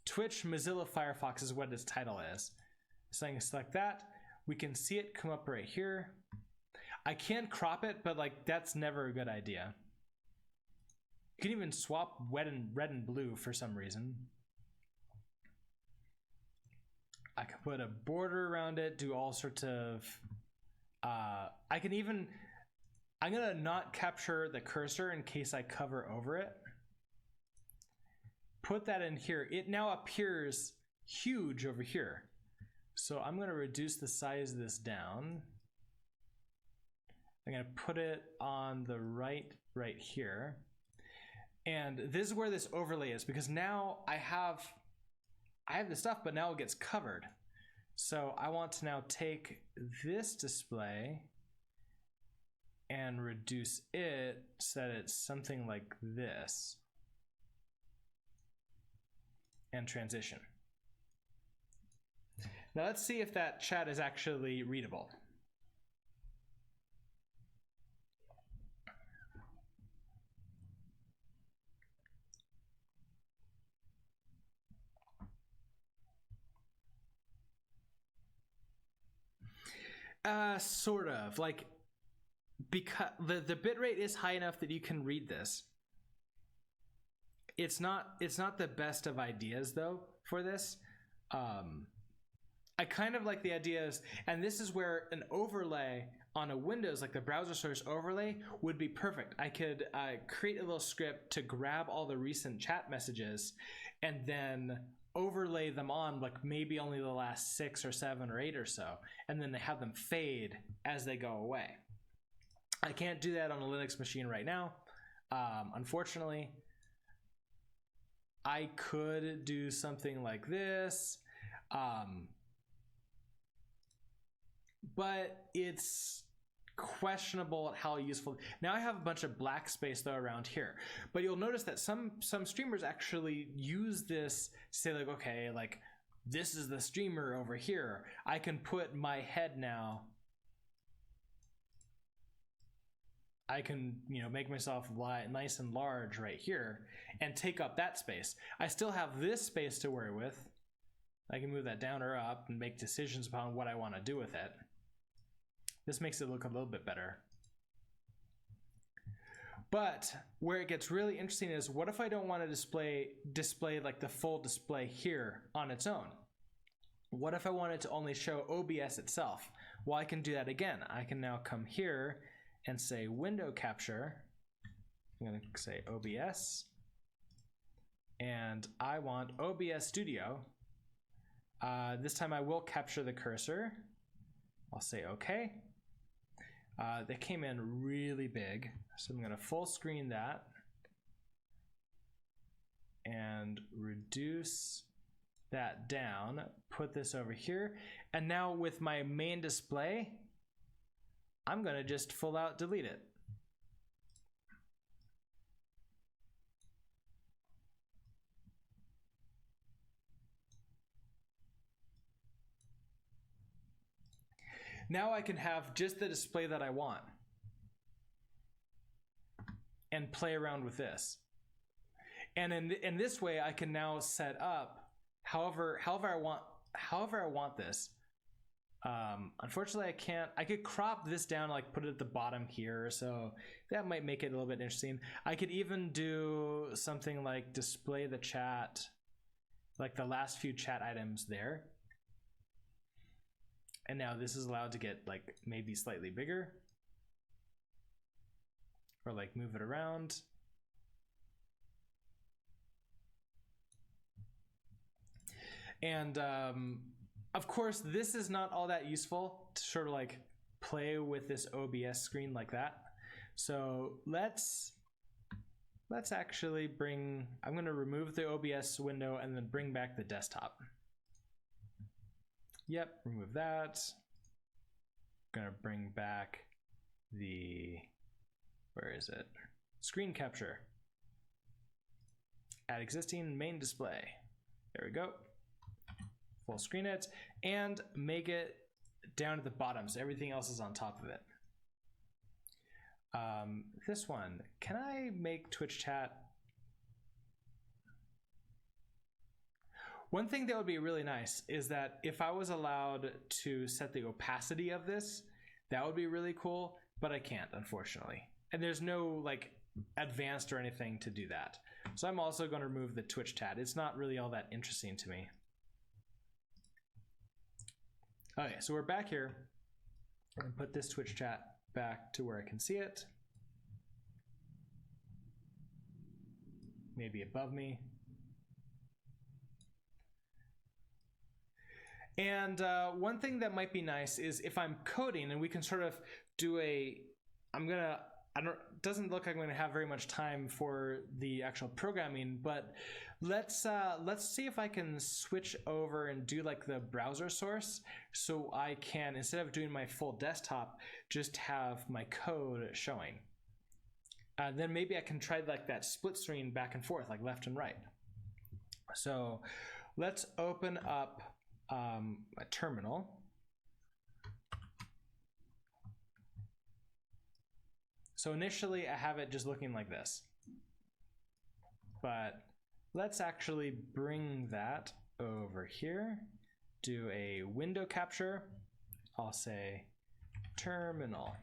Twitch Mozilla Firefox is what its title is. So I can select that. We can see it come up right here. I can crop it, but like that's never a good idea. You can even swap red and blue for some reason. I can put a border around it, do all sorts of, I can even, I'm gonna not capture the cursor in case I cover over it. Put that in here. It now appears huge over here. So I'm going to reduce the size of this down. I'm going to put it on the right here. And this is where this overlay is because now I have the stuff, but now it gets covered. So I want to now take this display and reduce it so that it's something like this and transition. Now let's see if that chat is actually readable. Sort of, like, because the bitrate is high enough that you can read this. It's not the best of ideas though for this. I kind of like the ideas, and this is where an overlay on a Windows, like the browser source overlay, would be perfect. I could create a little script to grab all the recent chat messages and then overlay them on, like maybe only the last 6 or 7 or 8 or so, and then they have them fade as they go away. I can't do that on a Linux machine right now, unfortunately. I could do something like this. But it's questionable at how useful. Now I have a bunch of black space though around here, but you'll notice that some streamers actually use this to say like, okay, like this is the streamer over here. I can put my head now. I can, you know, make myself nice and large right here and take up that space. I still have this space to worry with. I can move that down or up and make decisions upon what I want to do with it. This makes it look a little bit better. But where it gets really interesting is, what if I don't want to display like the full display here on its own? What if I wanted to only show OBS itself? Well, I can do that again. I can now come here and say window capture. I'm going to say OBS. And I want OBS Studio. This time I will capture the cursor. I'll say OK. They came in really big, so I'm going to full screen that and reduce that down, put this over here, and now with my main display, I'm going to just full out delete it. Now I can have just the display that I want and play around with this. And in this way, I can now set up however I want this. Unfortunately, I can't. I could crop this down, like put it at the bottom here, so that might make it a little bit interesting. I could even do something like display the chat, like the last few chat items there. And now this is allowed to get like maybe slightly bigger, or like move it around. And of course, this is not all that useful to sort of like play with this OBS screen like that. So let's actually I'm going to remove the OBS window and then bring back the desktop. Yep, remove that. I'm going to bring back where is it? Screen capture. Add existing main display. There we go. Full screen it and make it down at the bottom so everything else is on top of it. This one, can I make Twitch chat? One thing that would be really nice is that if I was allowed to set the opacity of this, that would be really cool, but I can't, unfortunately. And there's no like advanced or anything to do that. So I'm also going to remove the Twitch chat. It's not really all that interesting to me. Okay, so we're back here. I'm going to put this Twitch chat back to where I can see it. Maybe above me. And one thing that might be nice is if I'm coding and we can sort of do it doesn't look like I'm going to have very much time for the actual programming, but let's see if I can switch over and do like the browser source, so I can, instead of doing my full desktop, just have my code showing. Then maybe I can try like that split screen back and forth, like left and right. So let's open up a terminal. So initially I have it just looking like this, but let's actually bring that over here, do a window capture. I'll say terminal.